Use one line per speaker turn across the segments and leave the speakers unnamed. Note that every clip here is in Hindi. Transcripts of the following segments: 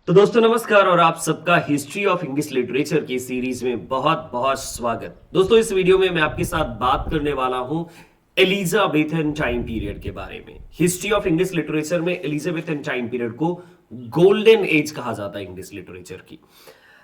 तो दोस्तों नमस्कार और आप सबका हिस्ट्री ऑफ इंग्लिश लिटरेचर की सीरीज में बहुत बहुत स्वागत। दोस्तों इस वीडियो में मैं आपके साथ बात करने वाला हूं एलिजाबेथन टाइम पीरियड के बारे में। हिस्ट्री ऑफ इंग्लिश लिटरेचर में एलिजाबेथन टाइम पीरियड को गोल्डन एज कहा जाता है इंग्लिश लिटरेचर की।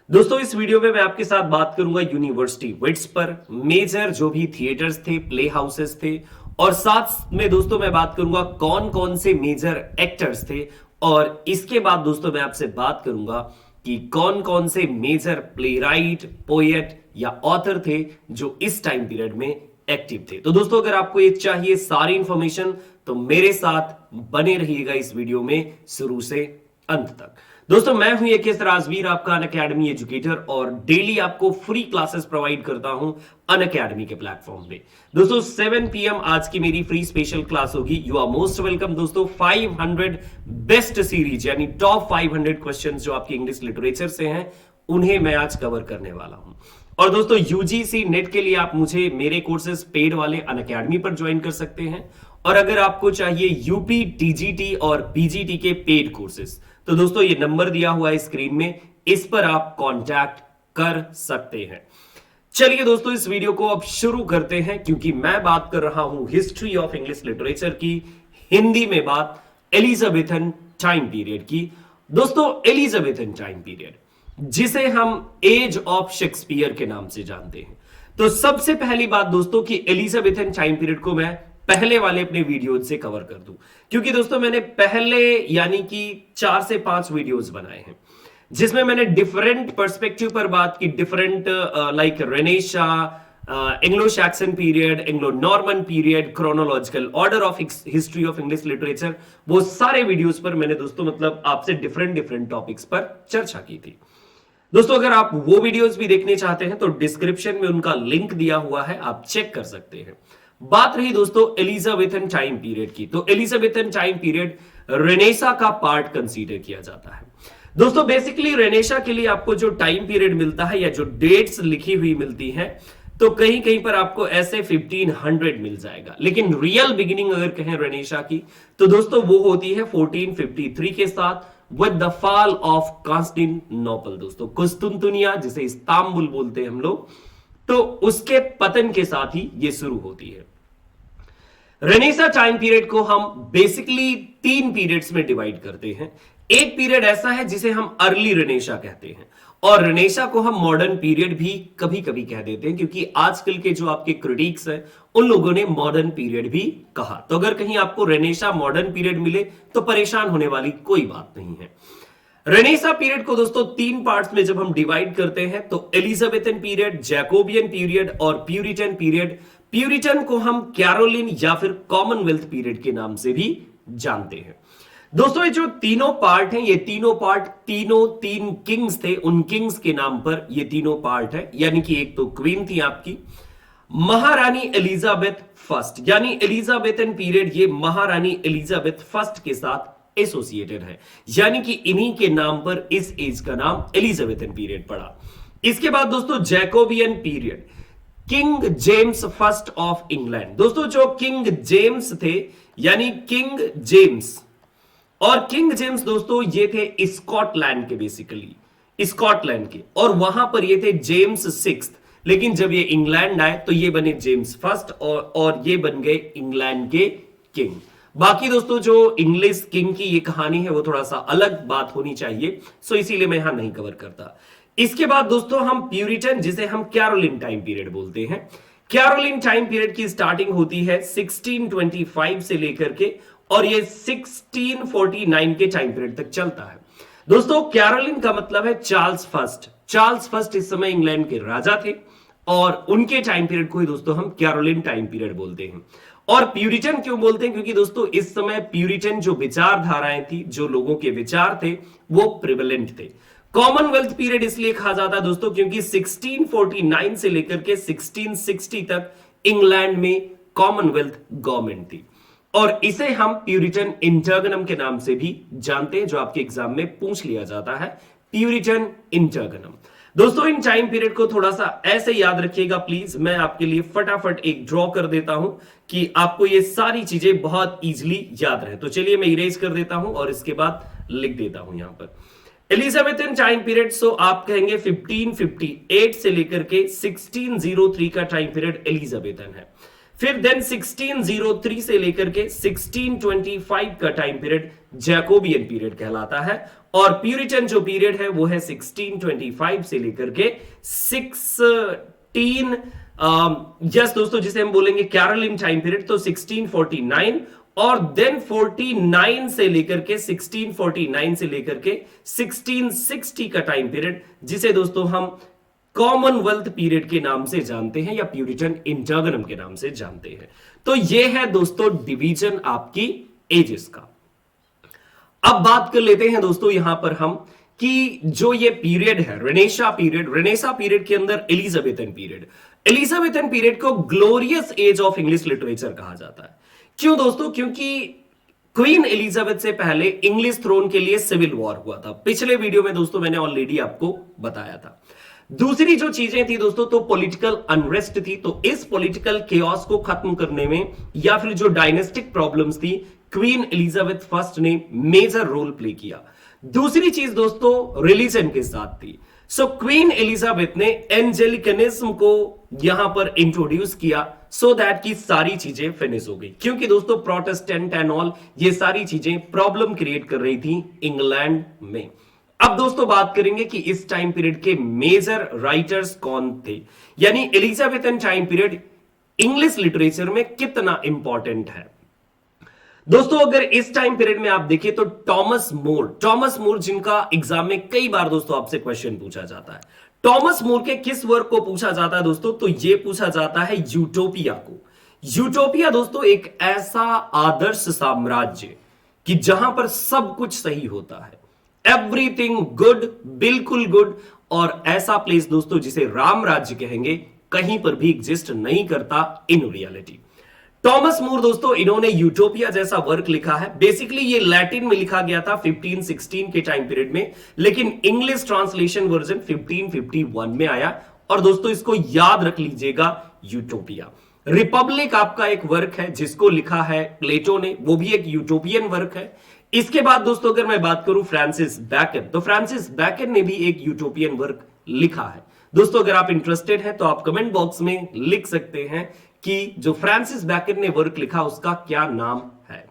दोस्तों इस वीडियो में मैं आपके साथ बात करूंगा यूनिवर्सिटी विट्स पर, मेजर जो भी थिएटर्स थे, प्ले हाउसेस थे, और साथ में दोस्तों मैं बात करूंगा कौन कौन से मेजर एक्टर्स थे, और इसके बाद दोस्तों मैं आपसे बात करूंगा कि कौन कौन से मेजर प्लेराइट, पोएट या ऑथर थे जो इस टाइम पीरियड में एक्टिव थे। तो दोस्तों अगर आपको ये चाहिए सारी इंफॉर्मेशन तो मेरे साथ बने रहिएगा इस वीडियो में शुरू से अंत तक। दोस्तों मैं हूं एकेएस राजवीर, आपका अनअकैडमी एजुकेटर, और डेली आपको फ्री क्लासेस प्रोवाइड करता हूं अनअकैडमी के प्लेटफॉर्म पे। दोस्तों 7 PM आज की मेरी फ्री स्पेशल क्लास होगी। You are most welcome. दोस्तों 500 बेस्ट सीरीज यानी टॉप 500 क्वेश्चंस जो आपकी इंग्लिश लिटरेचर से हैं उन्हें मैं आज कवर करने वाला हूं। और दोस्तों यूजीसी नेट के लिए आप मुझे मेरे कोर्सेज पेड वाले अनअकैडमी पर ज्वाइन कर सकते हैं, और अगर आपको चाहिए यूपी, टीजीटी और पीजीटी के पेड कोर्सेज तो दोस्तों ये नंबर दिया हुआ है स्क्रीन में, इस पर आप कांटेक्ट कर सकते हैं। चलिए दोस्तों इस वीडियो को अब शुरू करते हैं, क्योंकि मैं बात कर रहा हूं हिस्ट्री ऑफ इंग्लिश लिटरेचर की, हिंदी में बात एलिजाबेथन टाइम पीरियड की। दोस्तों एलिजाबेथन टाइम पीरियड जिसे हम एज ऑफ शेक्सपियर के नाम से जानते हैं। तो सबसे पहली बात दोस्तों कि एलिजाबेथन टाइम पीरियड को मैं पहले वाले अपने वीडियोज से कवर कर दूं, क्योंकि दोस्तों मैंने पहले यानी कि 4 से 5 वीडियोज बनाए हैं जिसमें मैंने डिफरेंट पर्सपेक्टिव पर बात की, different like Renaissance, Anglo Saxon period, Anglo Norman period, chronological order of history of English literature, वो सारे वीडियोज पर मैंने दोस्तों मतलब आपसे डिफरेंट डिफरेंट टॉपिक्स पर चर्चा की थी। दोस्तों अगर आप वो वीडियोस भी देखने चाहते हैं तो डिस्क्रिप्शन में उनका लिंक दिया हुआ है, आप चेक कर सकते हैं। बात रही दोस्तों एलिजाबेथन टाइम पीरियड की, तो एलिजाबेथन टाइम पीरियड रेनेसा का पार्ट कंसीडर किया जाता है। दोस्तों बेसिकली रेनेसा के लिए आपको जो टाइम पीरियड मिलता है या जो डेट्स लिखी हुई मिलती है तो कहीं कहीं पर आपको ऐसे 1500 मिल जाएगा, लेकिन रियल बिगिनिंग अगर कहें रेनेसा की तो दोस्तों वो होती है 1453 के साथ with the fall of Constantinople. दोस्तों कुस्तुनतुनिया जिसे इस्तांबुल बोलते हैं हम लोग, तो उसके पतन के साथ ही ये शुरू होती है। रेनेसा टाइम पीरियड को हम बेसिकली 3 पीरियड्स में डिवाइड करते हैं। एक पीरियड ऐसा है जिसे हम अर्ली रेनेसा कहते हैं, और रेनेसा को हम मॉडर्न पीरियड भी कभी कभी कह देते हैं, क्योंकि आजकल के जो आपके क्रिटिक्स हैं उन लोगों ने मॉडर्न पीरियड भी कहा। तो अगर कहीं आपको रेनेसा मॉडर्न पीरियड मिले तो परेशान होने वाली कोई बात नहीं है। रेनेसा पीरियड को दोस्तों 3 पार्ट्स में जब हम डिवाइड करते हैं तो एलिजाबेथन पीरियड, जैकोबियन पीरियड और प्यूरिटन पीरियड। प्यूरिटन को हम कैरोलिन या फिर कॉमनवेल्थ पीरियड के नाम से भी जानते हैं। दोस्तों ये जो तीनों पार्ट हैं, ये तीनों पार्ट तीनों 3 किंग्स थे, उन किंग्स के नाम पर ये तीनों पार्ट है। यानी कि एक तो क्वीन थी आपकी महारानी एलिजाबेथ फर्स्ट, यानी एलिजाबेथन पीरियड ये महारानी एलिजाबेथ फर्स्ट के साथ एसोसिएटेड है, यानी कि इन्हीं के नाम पर इस एज का नाम एलिजाबेथन पीरियड पड़ा। इसके बाद दोस्तों Jacobean period, king James first of England. दोस्तों जो किंग जेम्स थे यानी किंग जेम्स, और किंग जेम्स दोस्तों ये थे स्कॉटलैंड के, बेसिकली स्कॉटलैंड के, और वहां पर ये थे जेम्स 6th, लेकिन जब ये इंग्लैंड आए तो ये बने जेम्स फर्स्ट और ये बन गए इंग्लैंड के किंग। बाकी दोस्तों जो इंग्लिश किंग की ये कहानी है वो थोड़ा सा अलग बात होनी चाहिए, सो इसीलिए मैं यहां नहीं कवर करता। इसके बाद दोस्तों हम प्यूरिटन जिसे हम कैरोलिन टाइम पीरियड बोलते हैं। कैरोलिन टाइम पीरियड की स्टार्टिंग होती है 1625 से लेकर के, और ये 1649 के टाइम पीरियड तक चलता है। दोस्तों कैरोलिन का मतलब है चार्ल्स फर्स्ट। चार्ल्स फर्स्ट इस समय इंग्लैंड के राजा थे, और उनके टाइम पीरियड को ही दोस्तों हम कैरोलिन टाइम पीरियड बोलते हैं। और प्यूरिटन क्यों बोलते हैं? क्योंकि दोस्तों इस समय प्यूरिटन जो विचारधाराएं थी, जो लोगों के विचार थे, वो प्रिवेलेंट थे। कॉमनवेल्थ पीरियड इसलिए कहा जाता है दोस्तों क्योंकि 1649 से लेकर के 1660 तक इंग्लैंड में कॉमनवेल्थ गवर्नमेंट थी, और इसे हम प्यूरिटन इंटरगनम के नाम से भी जानते हैं, जो आपके एग्जाम में पूछ लिया जाता है, प्यूरिटन इंटरगनम। दोस्तों इन टाइम पीरियड को थोड़ा सा ऐसे याद रखिएगा प्लीज, मैं आपके लिए फटाफट एक ड्रॉ कर देता हूं कि आपको ये सारी चीजें बहुत इजीली याद रहे। तो चलिए मैं इरेज कर देता हूं और इसके बाद लिख देता हूं यहां पर। एलिजाबेथन टाइम पीरियड, सो आप कहेंगे 1558 से लेकर के 1603 का टाइम पीरियड एलिजाबेथन है। फिर देन 1603 से लेकर के 1625 का टाइम पीरियड जैकोबियन पीरियड कहलाता है। और प्यूरिटन जो पीरियड है वो है 1625 से लेकर के 16 यस दोस्तों, जिसे हम बोलेंगे कैरोलिन टाइम पीरियड, तो 1649 और देन 49 से लेकर के 1649 से लेकर के 1660 का टाइम पीरियड, जिसे दोस्तों हम कॉमनवेल्थ पीरियड के नाम से जानते हैं या प्यूरिटन इंटरगनम के नाम से जानते हैं। तो यह है दोस्तों डिवीजन आपकी एजेस का। अब बात कर लेते हैं दोस्तों यहां पर हम कि जो ये पीरियड है रेनेसा पीरियड के अंदर एलिजाबेथन पीरियड को glorious age of English literature कहा जाता है। क्यों दोस्तों? क्योंकि क्वीन एलिजाबेथ से पहले इंग्लिश थ्रोन के लिए सिविल वॉर हुआ था। पिछले वीडियो में दोस्तों मैंने ऑलरेडी आपको बताया था। दूसरी जो चीजें थी दोस्तों, तो पॉलिटिकल अनरेस्ट थी। तो इस पॉलिटिकल केओस को खत्म करने में या फिर जो डायनेस्टिक प्रॉब्लम्स थी, क्वीन एलिजाबेथ फर्स्ट ने मेजर रोल प्ले किया। दूसरी चीज दोस्तों रिलीजन के साथ थी। सो क्वीन एलिजाबेथ ने एंजेलिकनिज्म को यहां पर इंट्रोड्यूस किया सो दैट की सारी चीजें फिनिश हो गई। क्योंकि दोस्तों प्रोटेस्टेंट एंड ऑल ये सारी चीजें प्रॉब्लम क्रिएट कर रही थी इंग्लैंड में। अब दोस्तों बात करेंगे कि इस टाइम पीरियड के मेजर राइटर्स कौन थे, यानी Elizabethan time period English literature में कितना इंपॉर्टेंट है। दोस्तों अगर इस टाइम पीरियड में आप देखें तो टॉमस मोर जिनका एग्जाम में कई बार दोस्तों आपसे क्वेश्चन पूछा जाता है। टॉमस मोर के किस वर्क को पूछा जाता है दोस्तों? तो ये पूछा जाता है यूटोपिया को। यूटोपिया दोस्तों एक ऐसा आदर्श साम्राज्य कि जहां पर सब कुछ सही होता है, एवरीथिंग गुड, बिल्कुल गुड, और ऐसा प्लेस दोस्तों जिसे राम राज्य कहेंगे कहीं पर भी एग्जिस्ट नहीं करता इन रियलिटी। टॉमस मूर दोस्तों इन्होंने यूटोपिया जैसा वर्क लिखा है। बेसिकली ये लैटिन में लिखा गया था 1516 के टाइम पीरियड में, लेकिन इंग्लिश ट्रांसलेशन वर्जन 1551 में आया। और दोस्तों इसको याद रख लीजिएगा, यूटोपिया। रिपब्लिक आपका एक वर्क है जिसको लिखा है प्लेटो ने, वो भी एक यूटोपियन वर्क है। इसके बाद दोस्तों अगर मैं बात करूं फ्रांसिस बैकन, तो फ्रांसिस बैकन ने भी एक यूटोपियन वर्क लिखा है। दोस्तों अगर आप इंटरेस्टेड हैं तो आप कमेंट बॉक्स में लिख सकते हैं कि जो फ्रांसिस बैकन ने वर्क लिखा उसका क्या नाम है।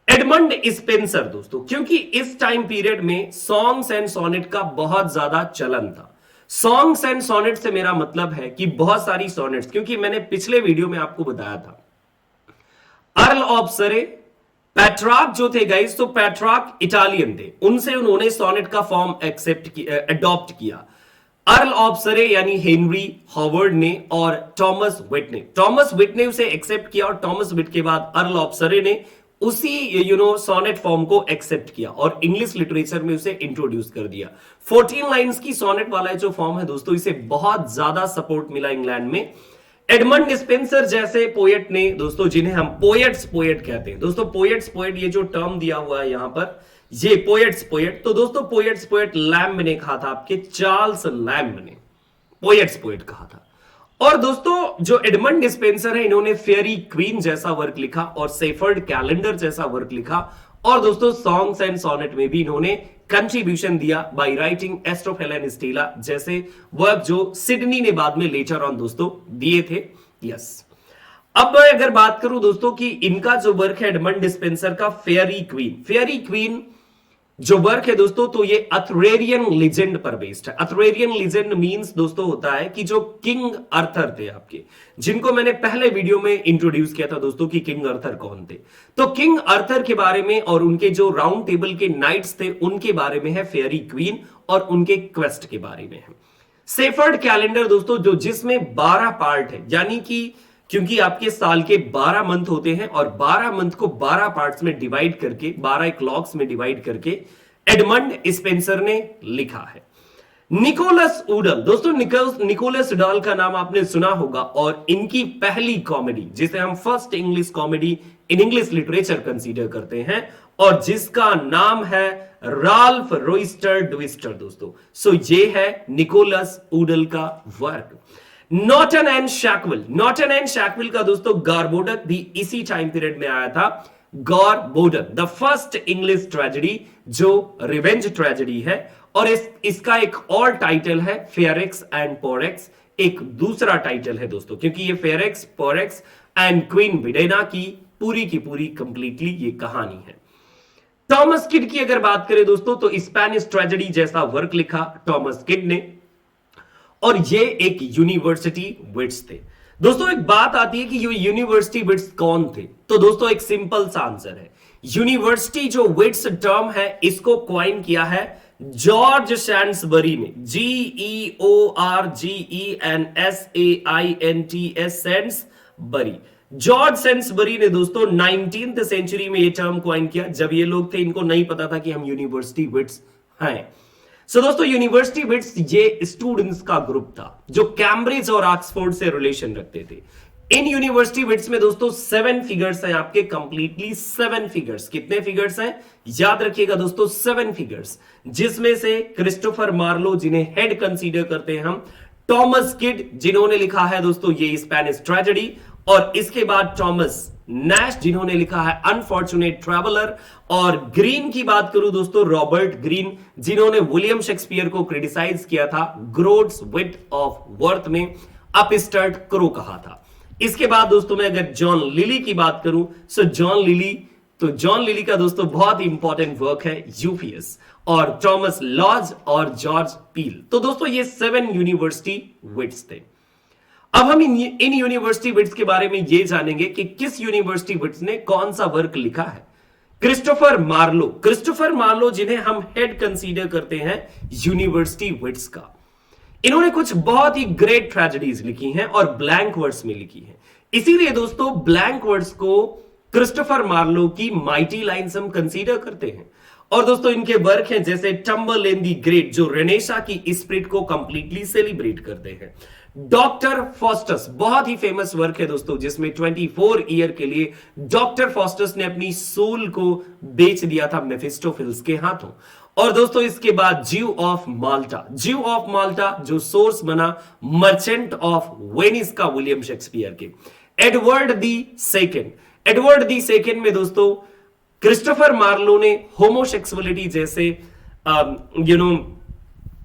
एडमंड स्पेंसर दोस्तों, क्योंकि इस टाइम पीरियड में सॉन्ग्स एंड सोनेट का बहुत ज्यादा चलन था। सॉन्ग्स एंड सोनेट से मेरा मतलब है कि बहुत सारी सोनेट्स, क्योंकि मैंने पिछले वीडियो में आपको बताया था अर्ल ऑफ सरे पेट्रार्क जो थे गाइस, तो पेट्रार्क इटालियन थे, उनसे उन्होंने सोनेट का फॉर्म अडॉप्ट किया। अर्ल ऑफ सरे यानी हेनरी हॉवर्ड ने और टॉमस विट ने उसे एक्सेप्ट किया, और टॉमस विट के बाद अर्ल ऑफ सरे ने उसी सोनेट फॉर्म को एक्सेप्ट किया और इंग्लिश लिटरेचर में उसे इंट्रोड्यूस कर दिया। 14 लाइंस की सोनेट वाला जो फॉर्म है दोस्तों, इसे बहुत ज्यादा सपोर्ट मिला इंग्लैंड में। एडमंड स्पेंसर जैसे पोएट ने दोस्तों, जिन्हें हम पोएट कहते हैं दोस्तों, पोएट ये जो टर्म दिया हुआ है यहां पर, ये पोएट, तो दोस्तों पोएट लैम्ब ने कहा था, आपके चार्ल्स लैम्ब ने पोएट कहा था। और दोस्तों जो एडमंड स्पेंसर है, इन्होंने फेयरी क्वीन जैसा वर्क लिखा और सेफर्ड कैलेंडर जैसा वर्क लिखा, और दोस्तों सॉन्ग्स एंड सोनेट में भी इन्होंने कंट्रीब्यूशन दिया बाय राइटिंग एस्ट्रोफेलन स्टेला जैसे वर्क जो सिडनी ने बाद में लेटर ऑन दोस्तों दिए थे। यस, अब मैं अगर बात करूं दोस्तों कि इनका जो वर्क है एडमंड स्पेंसर का फेयरी क्वीन जो वर्क है दोस्तों, तो ये अथरेरियन लीजेंड पर बेस्ड है। अथरेरियन लीजेंड मींस दोस्तों होता है कि जो किंग अर्थर थे आपके, जिनको मैंने पहले वीडियो में इंट्रोड्यूस किया था दोस्तों कि किंग अर्थर कौन थे, तो किंग अर्थर के बारे में और उनके जो राउंड टेबल के नाइट्स थे उनके बारे में है फेयरी क्वीन, और उनके क्वेस्ट के बारे में है। सेफर्ड कैलेंडर दोस्तों, जो जिसमें 12 पार्ट है, यानी कि क्योंकि आपके साल के 12 मंथ होते हैं और 12 मंथ को 12 पार्ट्स में डिवाइड करके 12 क्लॉक्स में डिवाइड करके एडमंड स्पेंसर ने लिखा है। निकोलस उडल दोस्तों, निकोलस उडल का नाम आपने सुना होगा, और इनकी पहली कॉमेडी जिसे हम first English comedy in English literature consider करते हैं, और जिसका नाम है राल्फ रोइस्टर ट्विस्टर दोस्तों। सो ये है निकोलस उडल का वर्क। नॉर्टन एंड शैकविल का दोस्तों गार्बोडक भी इसी टाइम पीरियड में आया था। Gore Borden, the first English tragedy जो रिवेंज ट्रेजेडी है। और इसका एक और टाइटल है फेयरेक्स एंड पोरेक्स, एक दूसरा टाइटल है दोस्तों, क्योंकि ये फेयरेक्स, पोरेक्स एंड क्वीन विडेना की पूरी कंप्लीटली ये कहानी है। टॉमस किड की अगर बात करें दोस्तों, तो स्पेनिश ट्रेजेडी जैसा वर्क लिखा टॉमस किड ने, और ये एक यूनिवर्सिटी विट्स थे। दोस्तों एक बात आती है कि ये यूनिवर्सिटी विट्स कौन थे, तो दोस्तों एक सिंपल सा आंसर है, यूनिवर्सिटी जो विट्स टर्म है इसको क्वाइन किया है जॉर्ज सैंड्सबरी ने, GEORGENSAINTS, सैंड्सबरी। जॉर्ज सैंड्सबरी ने दोस्तों 19th सेंचुरी में ये टर्म क्वाइन किया। जब ये लोग थे इनको नहीं पता था कि हम यूनिवर्सिटी विट्स हैं। सो दोस्तों यूनिवर्सिटी विट्स ये स्टूडेंट्स का ग्रुप था जो कैम्ब्रिज और ऑक्सफोर्ड से रिलेशन रखते थे। इन यूनिवर्सिटी विट्स में दोस्तों 7 फिगर्स हैं आपके, कंप्लीटली 7 फिगर्स। कितने फिगर्स हैं याद रखिएगा दोस्तों, 7 फिगर्स, जिसमें से क्रिस्टोफर मार्लो जिन्हें हेड कंसीडर करते हैं हम, टॉमस किड जिन्होंने लिखा है दोस्तों ये स्पेनिश ट्रेजेडी, और इसके बाद टॉमस नैश जिन्होंने लिखा है अनफॉर्चुनेट ट्रैवलर, और ग्रीन की बात करूं दोस्तों, रॉबर्ट ग्रीन जिन्होंने विलियम शेक्सपियर को क्रिटिसाइज किया था ग्रोड्स विट ऑफ वर्थ में अपस्टार्ट क्रो कहा था। इसके बाद दोस्तों मैं अगर जॉन लिली की बात करूं, सो जॉन लिली का दोस्तों बहुत ही इंपॉर्टेंट वर्क है यूफियस, और टॉमस लॉज और जॉर्ज पील। तो दोस्तों ये 7 यूनिवर्सिटी विट्स थे। अब हम इन यूनिवर्सिटी विट्स के बारे में यह जानेंगे कि किस यूनिवर्सिटी विट्स ने कौन सा वर्क लिखा है। क्रिस्टोफर मार्लो जिन्हें हम हेड कंसीडर करते हैं यूनिवर्सिटी विट्स का, इन्होंने कुछ बहुत ही ग्रेट ट्रेजेडीज लिखी हैं और ब्लैंक वर्ड्स में लिखी हैं। इसीलिए दोस्तों ब्लैंक वर्ड्स को क्रिस्टोफर मार्लो की माइटी लाइन्स हम कंसीडर करते हैं। और दोस्तों इनके वर्क हैं जैसे टम्बल इन दी ग्रेट, जो रेनेसा की स्पिरिट को कंप्लीटली सेलिब्रेट करते हैं। डॉक्टर फॉस्टस बहुत ही फेमस वर्क है दोस्तों, जिसमें 24 ईयर के लिए डॉक्टर फॉस्टस ने अपनी सोल को बेच दिया था मेफिस्टोफिल्स के हाथों। और दोस्तों इसके बाद ज्यू ऑफ माल्टा जो सोर्स बना मर्चेंट ऑफ वेनिस का विलियम शेक्सपियर के। एडवर्ड दी सेकेंड में दोस्तों क्रिस्टोफर मार्लो ने होमोसेक्सुअलिटी जैसे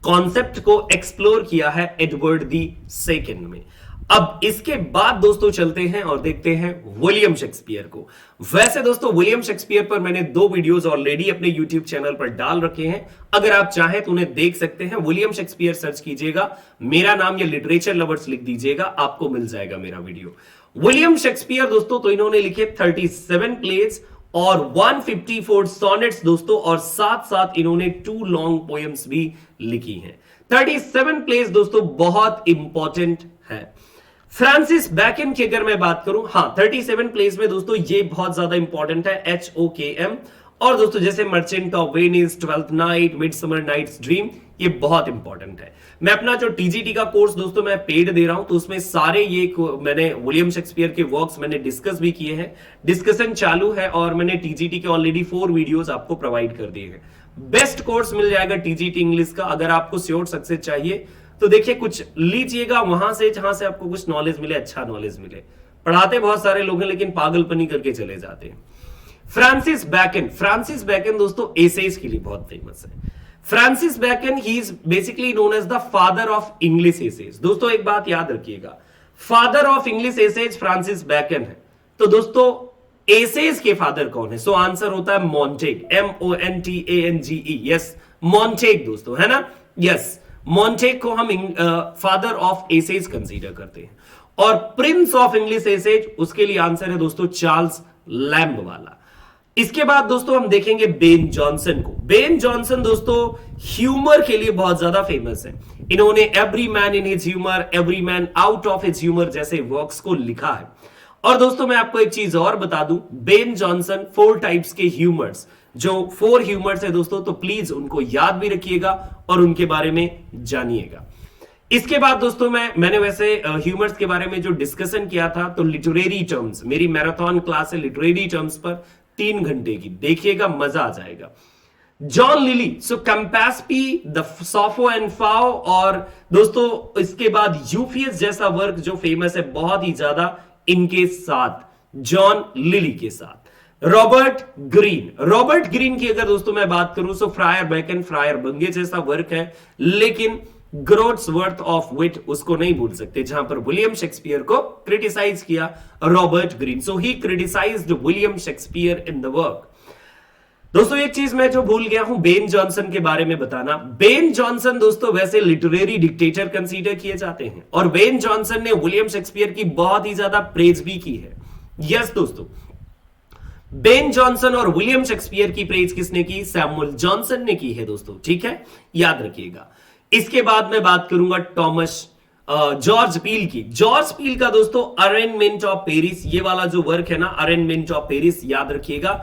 कॉन्सेप्ट को एक्सप्लोर किया है एडवर्ड दी सेकेंड में। अब इसके बाद दोस्तों चलते हैं और देखते हैं विलियम शेक्सपियर को। वैसे दोस्तों विलियम शेक्सपियर पर मैंने 2 वीडियोस ऑलरेडी अपने यूट्यूब चैनल पर डाल रखे हैं, अगर आप चाहें तो उन्हें देख सकते हैं। विलियम शेक्सपियर सर्च कीजिएगा, मेरा नाम या लिटरेचर लवर्स लिख दीजिएगा, आपको मिल जाएगा मेरा वीडियो। विलियम शेक्सपियर दोस्तों तो इन्होंने लिखे 37 प्लेज और 154 सॉनेट्स दोस्तों, और साथ साथ इन्होंने 2 लॉन्ग पोएम्स भी लिखी हैं। 37 प्लेज दोस्तों बहुत इंपॉर्टेंट है। फ्रांसिस बैकन की अगर मैं बात करूं, हाँ 37 प्लेज में दोस्तों ये बहुत ज्यादा इंपॉर्टेंट है, HOKM। और दोस्तों जैसे merchant of Venice, 12th night, midsummer night's dream, ये बहुत इंपॉर्टेंट है। मैं अपना जो TGT का कोर्स दोस्तों मैं पेड दे रहा हूं, तो उसमें सारे ये मैंने विलियम शेक्सपियर के वर्क्स मैंने डिस्कस भी किए हैं, डिस्कशन चालू है, और मैंने TGT के ऑलरेडी 4 वीडियोस आपको प्रोवाइड कर दिए हैं। बेस्ट कोर्स मिल जाएगा TGT इंग्लिश का। अगर आपको श्योर सक्सेस चाहिए तो देखिए कुछ लीजिएगा वहां से जहां से आपको कुछ नॉलेज मिले, अच्छा नॉलेज मिले। पढ़ाते बहुत सारे लोग हैं लेकिन पागलपनी करके चले जाते हैं। फ्रांसिस बैकन दोस्तों एसेज के लिए बहुत फेमस है। Francis Bacon he is basically known as the father of English essays. दोस्तों एक बात याद रखिएगा, father of English essays Francis Bacon है। तो दोस्तों एसेज के फादर कौन है? सो आंसर होता है मॉन्टेग, MONTANGE। यस मॉन्टेग दोस्तों, है ना? यस मॉन्टेग को हम फादर ऑफ एसेज कंसीडर करते हैं। और प्रिंस ऑफ इंग्लिश एसेज, उसके लिए आंसर है दोस्तों चार्ल्स लैम्ब वाला। इसके बाद दोस्तों हम देखेंगे बेन जॉनसन को। बेन जॉनसन दोस्तों ह्यूमर के लिए बहुत ज्यादा फेमस है। इन्होंने every man in his humour, every man out of his humour जैसे वर्क्स को लिखा है। और दोस्तों मैं आपको एक चीज और बता दूं, बेन जॉनसन 4 टाइप्स के ह्यूमर्स, जो 4 ह्यूमर्स है दोस्तों, तो प्लीज उनको याद भी रखिएगा और उनके बारे में जानिएगा। इसके बाद दोस्तों मैंने वैसे ह्यूमर्स के बारे में जो डिस्कशन किया था, तो लिटरेरी टर्म्स, मेरी मैराथन क्लास है लिटरेरी टर्म्स पर 3 घंटे की, देखिएगा मजा आ जाएगा। John Lyly, so Campaspe, the Sapho and Phao, और दोस्तों इसके बाद यूफियस जैसा वर्क जो फेमस है बहुत ही ज्यादा इनके साथ, जॉन लिली के साथ। रॉबर्ट ग्रीन की अगर दोस्तों मैं बात करूं तो फ्रायर बैकन फ्रायर बंगे जैसा वर्क है, लेकिन ग्रोथ्स वर्थ ऑफ विट उसको नहीं भूल सकते, जहां पर विलियम शेक्सपियर को क्रिटिसाइज किया Robert Greene. So he criticised William Shakespeare in the work. दोस्तों एक चीज मैं जो भूल गया हूं बेन जॉनसन के बारे में बताना। बेन जॉनसन दोस्तों वैसे लिटरेरी डिक्टेटर कंसीडर किए जाते हैं, और बेन जॉनसन ने विलियम शेक्सपियर की बहुत ही ज्यादा प्रेज भी की है। यस दोस्तों, बेन जॉनसन और विलियम शेक्सपियर की प्रेज किसने की? सैमुअल जॉनसन ने की है दोस्तों, ठीक है, याद रखिएगा। इसके बाद मैं बात करूंगा जॉर्ज पील की। जॉर्ज पील का दोस्तों अरेंजमेंट ऑफ पेरिस, ये वाला जो वर्क है ना, अरेंजमेंट ऑफ पेरिस, याद रखिएगा।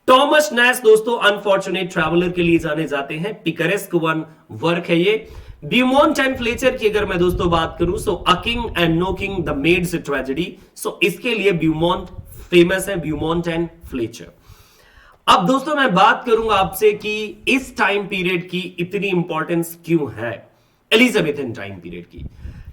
टॉमस नैश दोस्तों अनफॉर्चुनेट ट्रैवलर के लिए जाने जाते हैं, पिकरेस्क वन वर्क है ये। ब्यूमोंट एंड फ्लेचर की अगर मैं दोस्तों बात करूं, so a king and no king the maid's tragedy, so इसके लिए ब्यूमोंट फेमस है, ब्यूमोंट एंड फ्लेचर। अब दोस्तों मैं बात करूंगा आपसे कि इस टाइम पीरियड की इतनी इंपॉर्टेंस क्यों है, एलिजाबेथन टाइम पीरियड की।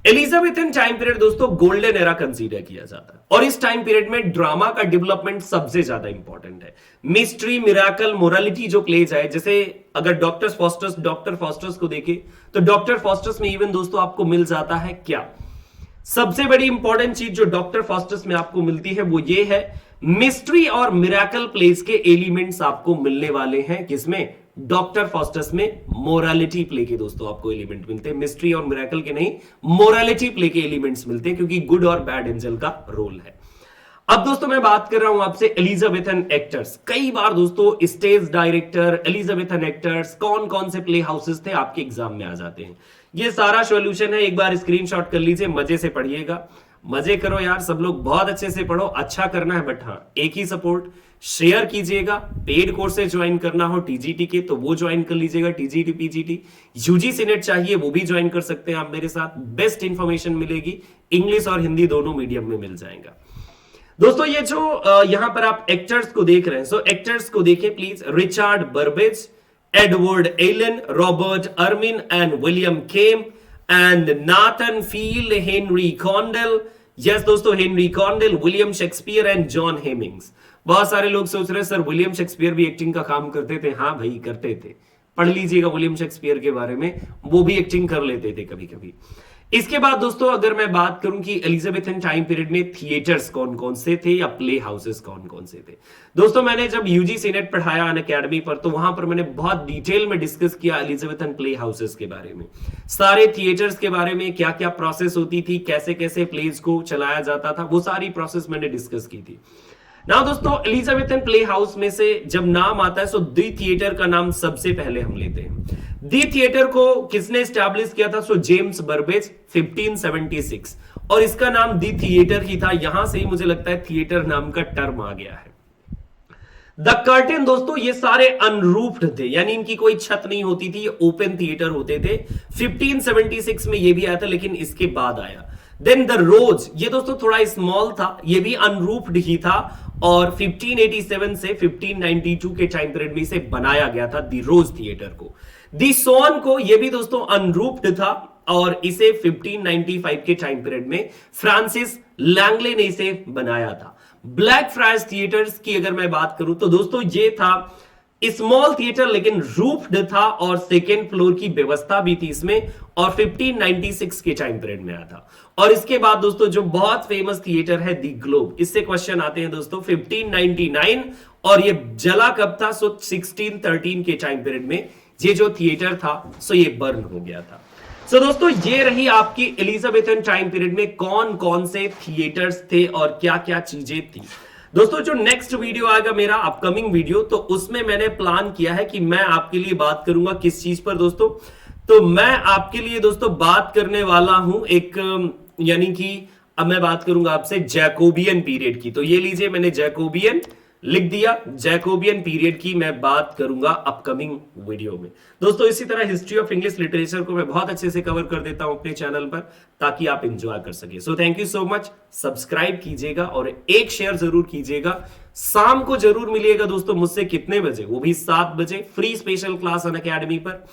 एलिजाबेथन टाइम पीरियड दोस्तों गोल्डन एरा कंसीडर किया जाता है, और इस टाइम पीरियड में ड्रामा का डेवलपमेंट सबसे ज्यादा इंपॉर्टेंट है। मिस्ट्री, मिराकल, मोरालिटी जो प्लेज है, जैसे अगर डॉक्टर फॉस्टर्स को देखे तो डॉक्टर फॉस्टर्स में इवन दोस्तों आपको मिल जाता है क्या? सबसे बड़ी इंपॉर्टेंट चीज जो डॉक्टर फॉस्टर्स में आपको मिलती है वो ये है, मिस्ट्री और मिराकल प्लेस के एलिमेंट्स आपको मिलने वाले हैं। किसमें? डॉक्टर फॉस्टर्स में मोरालिटी प्ले के दोस्तों आपको एलिमेंट मिलते हैं, मिस्ट्री और मिराकल के नहीं, मोरालिटी प्ले के एलिमेंट्स मिलते हैं, क्योंकि गुड और बैड एंजल का रोल है। अब दोस्तों मैं बात कर रहा हूं आपसे एलिजाबेथन एक्टर्स। कई बार दोस्तों स्टेज डायरेक्टर, एलिजाबेथन एक्टर्स, कौन कौन से प्ले हाउसेस थे आपके एग्जाम में आ जाते हैं। ये सारा सॉल्यूशन है, एक बार स्क्रीनशॉट कर लीजिए, मजे से पढ़िएगा, मजे करो यार, सब लोग बहुत अच्छे से पढ़ो, अच्छा करना है। बट हाँ, एक ही सपोर्ट, शेयर कीजिएगा। पेड कोर्सेज ज्वाइन करना हो टीजीटी के तो वो ज्वाइन कर लीजिएगा, टीजीटी पीजीटी। यूजीसी नेट चाहिए वो भी ज्वाइन कर सकते हैं आप मेरे साथ, बेस्ट इंफॉर्मेशन मिलेगी, इंग्लिश और हिंदी दोनों मीडियम में मिल जाएगा। दोस्तों ये जो यहां पर आप एक्टर्स को देख रहे हैं, सो एक्टर्स को देखें please. Richard Burbage, Edward Alleyn, Robert Armin and William Kempe and Nathan Field, Henry Condell. Yes दोस्तों, Henry Condell, William Shakespeare and John Heminges. बहुत सारे लोग सोच रहे हैं सर विलियम शेक्सपियर भी एक्टिंग का काम करते थे। हाँ भाई करते थे, पढ़ लीजिएगा विलियम शेक्सपियर के बारे में, वो भी एक्टिंग कर लेते थे कभी कभी। इसके बाद दोस्तों अगर मैं बात करूं कि एलिजाबेथन टाइम पीरियड में थिएटर्स कौन कौन से थे या प्ले हाउसेस कौन कौन से थे। दोस्तों मैंने जब यूजीसी नेट पढ़ाया अनअकैडमी पर, तो वहां पर मैंने बहुत डिटेल में डिस्कस किया एलिजाबेथन प्ले हाउसेस के बारे में, सारे थिएटर्स के बारे में, क्या क्या प्रोसेस होती थी, कैसे कैसे प्लेज को चलाया जाता था, वो सारी प्रोसेस मैंने डिस्कस की थी ना। दोस्तों एलिजाबेथन प्ले हाउस में से जब नाम आता है, सो दी थिएटर का नाम सबसे पहले हम लेते हैं। दी थिएटर को किसने एस्टैब्लिश किया था? सो जेम्स बर्बेज 1576, और इसका नाम दी थिएटर ही था। यहां से ही मुझे लगता है थिएटर नाम का टर्म आ गया है। द कर्टेन दोस्तों ये सारे अनरूफ्ड थे, यानी इनकी कोई छत नहीं होती थी, ये ओपन थिएटर होते थे। 1576 में ये भी आया था, लेकिन इसके बाद आया। देन द रोज, ये दोस्तों थोड़ा स्मॉल था, ये भी अनरूफ्ड ही था, और 1587 से 1592 के टाइम पीरियड में इसे बनाया गया था दी रोज थिएटर को। दी सोन को, ये भी दोस्तों अनरूफ्ड था, और इसे 1595 के टाइम पीरियड में फ्रांसिस लैंगले ने इसे बनाया था। ब्लैक फ्राइज थिएटर्स की अगर मैं बात करूं तो दोस्तों ये था स्मॉल थिएटर, लेकिन रूफ्ड था, और सेकेंड फ्लोर की व्यवस्था भी थी इसमें, और 1596 के टाइम पीरियड में आया था। और इसके बाद दोस्तों जो बहुत फेमस थिएटर है दी ग्लोब, इससे क्वेश्चन आते हैं दोस्तों 1599, और ये जला कब था? सो 1613 के टाइम पीरियड में ये जो थिएटर था सो ये बर्न हो गया था। सो दोस्तों ये रही आपकी एलिजाबेथन टाइम पीरियड में कौन कौन से थिएटर्स थे और क्या क्या चीजें थी। दोस्तों जो नेक्स्ट वीडियो आएगा मेरा अपकमिंग वीडियो, तो उसमें मैंने प्लान किया है कि मैं आपके लिए बात करूंगा किस चीज पर दोस्तों, तो मैं आपके लिए दोस्तों बात करने वाला हूं एक, यानी कि अब मैं बात करूंगा आपसे जैकोबियन पीरियड की। तो ये लीजिए मैंने जैकोबियन लिख दिया, जैकोबियन पीरियड की मैं बात करूंगा अपकमिंग वीडियो में। दोस्तों इसी तरह हिस्ट्री ऑफ इंग्लिश लिटरेचर को मैं बहुत अच्छे से कवर कर देता हूं अपने चैनल पर, ताकि आप एंजॉय कर सके। So thank you so much, subscribe कीजिएगा और एक शेयर जरूर कीजिएगा। शाम को जरूर मिलिएगा दोस्तों मुझसे, कितने बजे? वो भी 7 बजे, फ्री स्पेशल क्लास अनअकैडमी पर।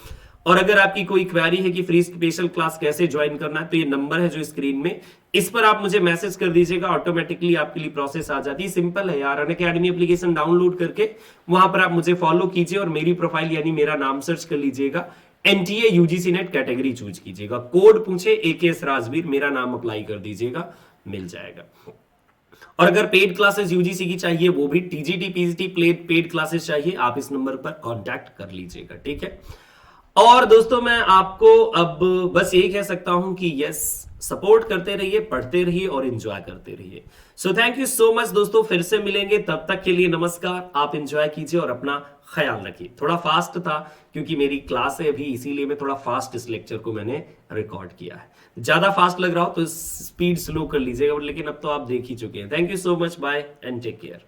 और अगर आपकी कोई क्वेरी है कि फ्री स्पेशल क्लास कैसे ज्वाइन करना है, तो ये नंबर है जो स्क्रीन में, इस पर आप मुझे मैसेज कर दीजिएगा, ऑटोमेटिकली आपके लिए प्रोसेस आ जाती है। सिंपल है यार, अनअकैडमी एप्लीकेशन डाउनलोड करके वहां पर आप मुझे फॉलो कीजिए और मेरी प्रोफाइल यानी मेरा नाम सर्च कर लीजिएगा, NTA UGC net category choose कीजिएगा, कोड पूछे एकेएस राजवीर, मेरा नाम अप्लाई कर दीजिएगा, मिल जाएगा। और अगर पेड क्लासेस यूजीसी की चाहिए, वो भी टीजीटी पीजीटी पेड क्लासेस चाहिए, आप इस नंबर पर कांटेक्ट कर लीजिएगा, ठीक है। और दोस्तों मैं आपको अब बस यही कह सकता हूं कि यस, सपोर्ट करते रहिए, पढ़ते रहिए और एंजॉय करते रहिए। So thank you so much दोस्तों, फिर से मिलेंगे, तब तक के लिए नमस्कार। आप एंजॉय कीजिए और अपना ख्याल रखिए। थोड़ा फास्ट था क्योंकि मेरी क्लास है अभी, इसीलिए मैं थोड़ा फास्ट इस लेक्चर को मैंने रिकॉर्ड किया है। ज्यादा फास्ट लग रहा हो तो स्पीड स्लो कर लीजिएगा, लेकिन अब तो आप देख ही चुके हैं। Thank you so much, bye and take care.